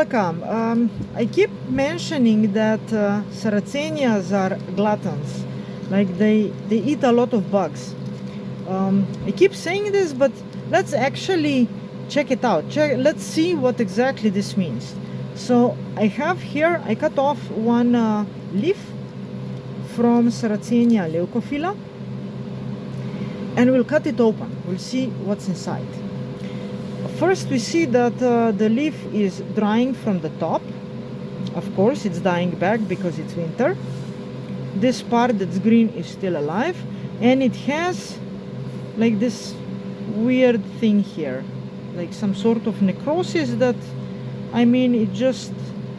welcome. I keep mentioning that Sarracenias are gluttons, like they eat a lot of bugs. I keep saying this, but let's actually check it out. Let's see what exactly this means. So I have here, I cut off one leaf from Sarracenia leucophylla, and we'll cut it open. We'll see what's inside. First, we see that the leaf is drying from the top. Of course, it's dying back because it's winter. This part that's green is still alive, and it has like this weird thing here, like some sort of necrosis that, I mean, it's just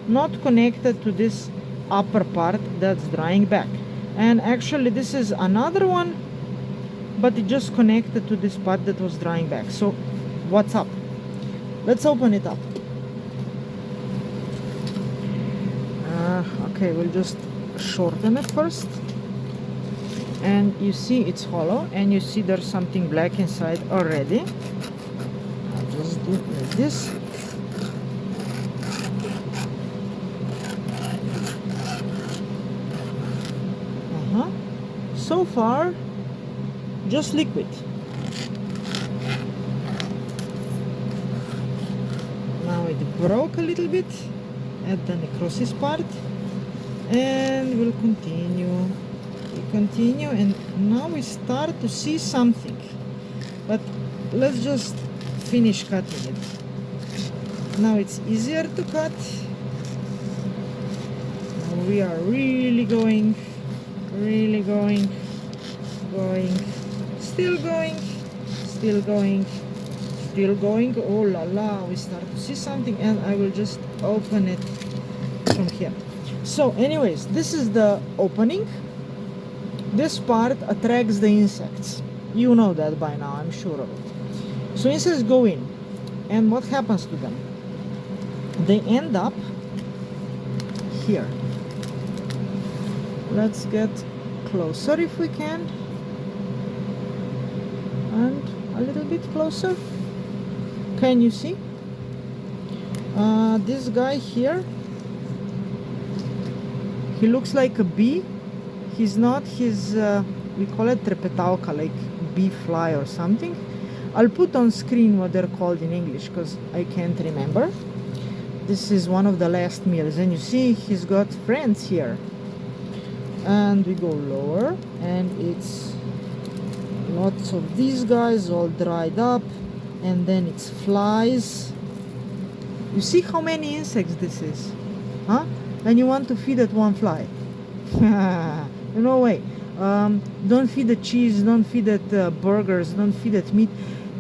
not connected to this upper part that's drying back. And actually this is another one, but it just connected to this part that was drying back. So what's up? Let's open it up. Okay, we'll just shorten it first. And you see it's hollow, and you see there's something black inside already. I'll just do it like this. So far, just liquid. Now it broke a little bit at the necrosis part, and we'll continue. We continue, and now we start to see something. But let's just finish cutting it. Now it's easier to cut. Now we are really going, still going, still going. Oh la la, we start to see something, and I will just open it from here. So anyways, this is the opening. This part attracts the insects. You know that by now, I'm sure of it. So insects go in, and what happens to them? They end up here. Let's get closer if we can, and a little bit closer. Can you see? This guy here, he looks like a bee. He's not. He's we call it trepetauca, like bee fly or something. I'll put on screen what they're called in English because I can't remember. This is one of the last meals, and you see he's got friends here. And we go lower, and it's lots of these guys all dried up, and then it's flies. You see how many insects this is, huh? And you want to feed it one fly? No way. Don't feed it cheese, don't feed it burgers, don't feed it meat.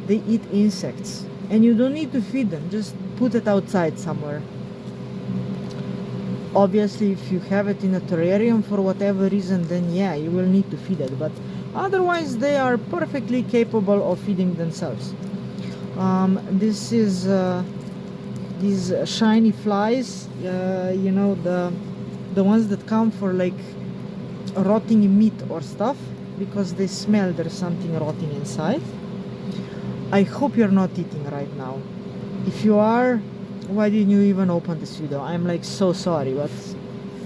They eat insects, and you don't need to feed them. Just put it outside somewhere. Obviously, if you have it in a terrarium for whatever reason, then yeah, you will need to feed it, but otherwise they are perfectly capable of feeding themselves. This is these shiny flies, you know, the ones that come for like rotting meat or stuff, because they smell there's something rotting inside. I hope you're not eating right now. If you are, why didn't you even open this video? I'm like so sorry, but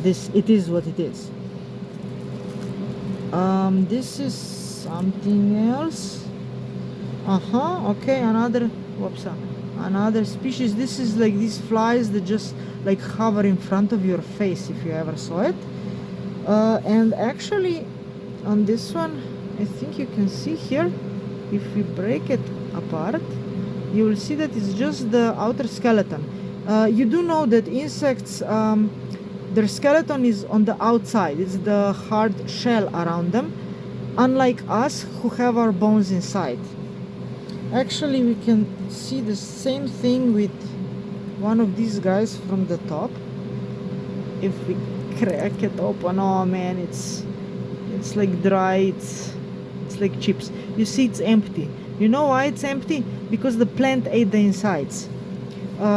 it is what it is. This is something else. Okay, another species. This is like these flies that just like hover in front of your face, if you ever saw it. And actually on this one, I think you can see here, if we break it apart, you will see that it's just the outer skeleton. You do know that insects, their skeleton is on the outside. It's the hard shell around them, unlike us who have our bones inside. Actually, we can see the same thing with one of these guys from the top. If we crack it open, oh man, it's like dry, it's like chips. You see, it's empty. You know why it's empty? Because the plant ate the insides.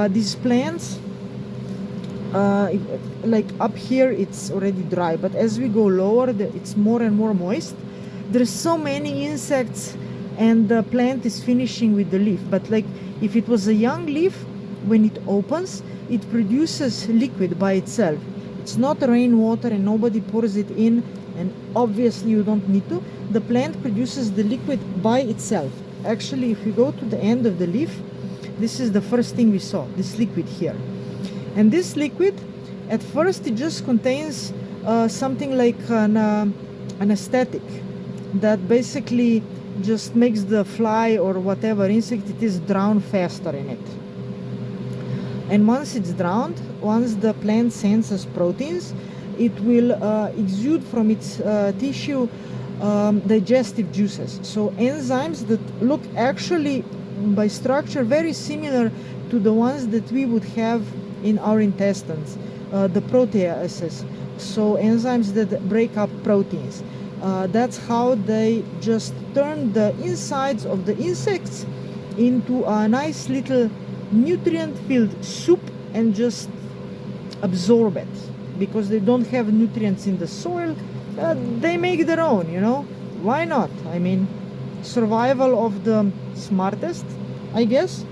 These plants, like up here it's already dry, but as we go lower it's more and more moist. There's so many insects, and the plant is finishing with the leaf. But like if it was a young leaf, when it opens, it produces liquid by itself. It's not rainwater and nobody pours it in, and obviously you don't need to. The plant produces the liquid by itself. Actually, if you go to the end of the leaf, this is the first thing we saw, this liquid here. And this liquid, at first it just contains something like an anesthetic that basically just makes the fly or whatever insect it is drown faster in it. And once it's drowned, once the plant senses proteins, it will exude from its tissue digestive juices. So enzymes that look actually by structure very similar to the ones that we would have in our intestines, the proteases. So enzymes that break up proteins. That's how they just turn the insides of the insects into a nice little nutrient-filled soup and just absorb it. Because they don't have nutrients in the soil, they make their own, you know. Why not? I mean, survival of the smartest, I guess.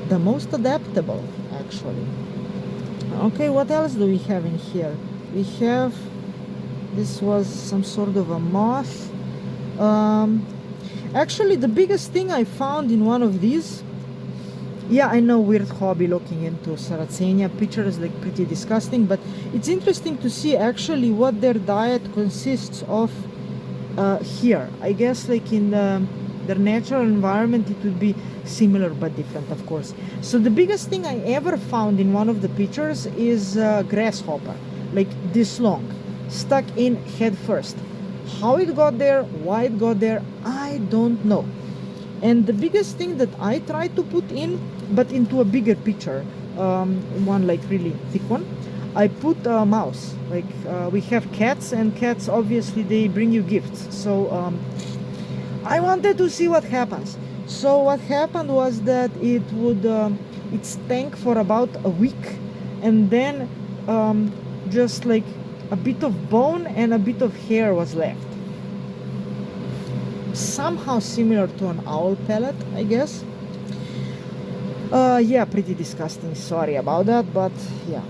The most adaptable, actually. Okay, what else do we have in here? We have, this was some sort of a moth. Actually, the biggest thing I found in one of these, yeah, I know, weird hobby looking into Sarracenia. Pictures like pretty disgusting, but it's interesting to see actually what their diet consists of here. I guess like in their natural environment it would be similar but different, of course. So the biggest thing I ever found in one of the pictures is a grasshopper, like this long, stuck in head first. How it got there, why it got there, I don't know. And the biggest thing that I tried to put in, but into a bigger picture, one like really thick one, I put a mouse. Like we have cats, and cats obviously they bring you gifts. So I wanted to see what happens. So what happened was that it would it stank for about a week, and then just like a bit of bone and a bit of hair was left. Somehow similar to an owl pellet, I guess. Yeah, pretty disgusting, sorry about that, but yeah.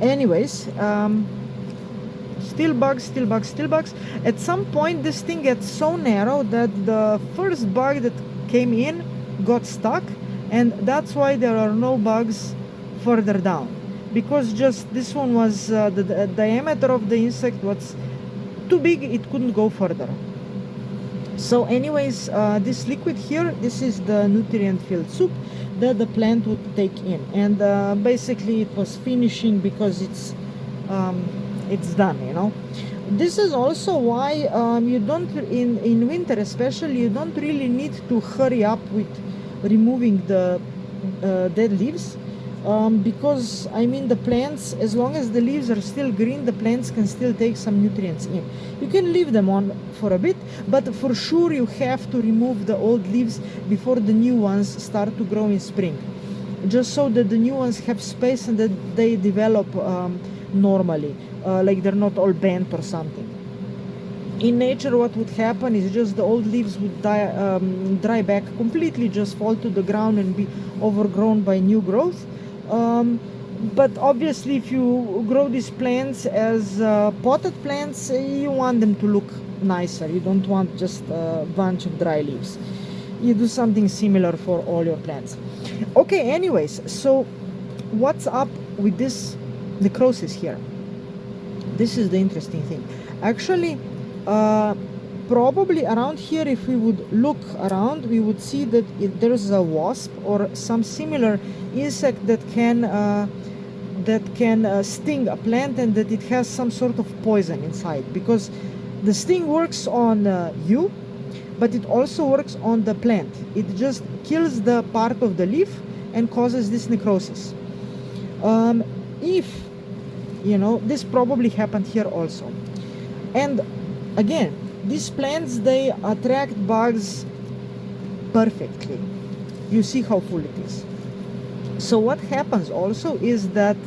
Anyways, still bugs. At some point this thing gets so narrow that the first bug that came in got stuck, and that's why there are no bugs further down, because just this one was the diameter of the insect was too big, it couldn't go further. So anyways, this liquid here, this is the nutrient-filled soup that the plant would take in, and basically it was finishing because it's done, you know. This is also why you don't, in winter especially, you don't really need to hurry up with removing the dead leaves, because I mean the plants, as long as the leaves are still green, the plants can still take some nutrients in. You can leave them on for a bit, but for sure you have to remove the old leaves before the new ones start to grow in spring, just so that the new ones have space and that they develop normally, like they're not all bent or something. In nature, what would happen is just the old leaves would dry back completely, just fall to the ground and be overgrown by new growth. But obviously, if you grow these plants as potted plants, you want them to look nicer. You don't want just a bunch of dry leaves. You do something similar for all your plants. Okay, anyways, so what's up with this necrosis here? This is the interesting thing. Actually, probably around here, if we would look around, we would see that there's a wasp or some similar insect that can sting a plant, and that it has some sort of poison inside, because the sting works on you, but it also works on the plant. It just kills the part of the leaf and causes this necrosis. If you know, this probably happened here also. And again, these plants, they attract bugs perfectly. You see how full it is. So what happens also is that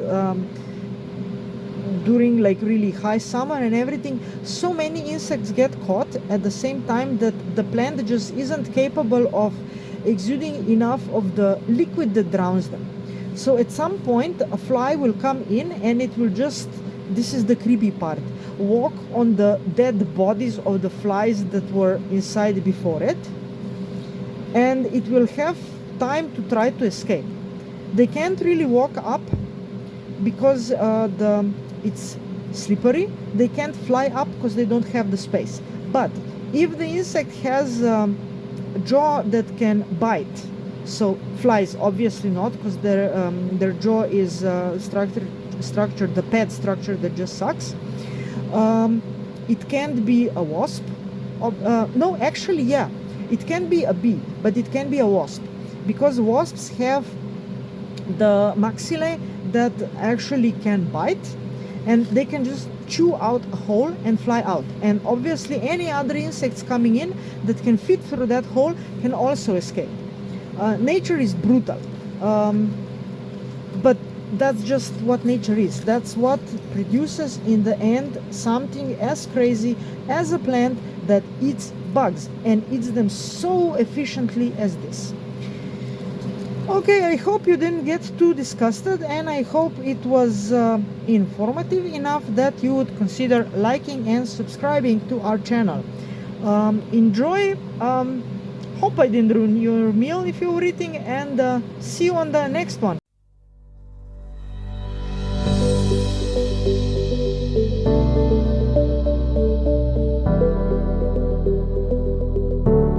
during like really high summer and everything, so many insects get caught at the same time that the plant just isn't capable of exuding enough of the liquid that drowns them. So at some point a fly will come in and it will just, this is the creepy part, walk on the dead bodies of the flies that were inside before it, and it will have time to try to escape. They can't really walk up because it's slippery. They can't fly up because they don't have the space. But if the insect has a jaw that can bite, so flies obviously not, because their jaw is structured, the pad structure that just sucks. It can't be a wasp. No, actually, yeah, it can be a bee, but it can be a wasp, because wasps have the maxillae that actually can bite, and they can just chew out a hole and fly out. And obviously any other insects coming in that can fit through that hole can also escape. Nature is brutal, but that's just what nature is. That's what produces in the end something as crazy as a plant that eats bugs, and eats them so efficiently as this. Okay, I hope you didn't get too disgusted, and I hope it was informative enough that you would consider liking and subscribing to our channel. Enjoy. Hope I didn't ruin your meal if you were eating, and see you on the next one.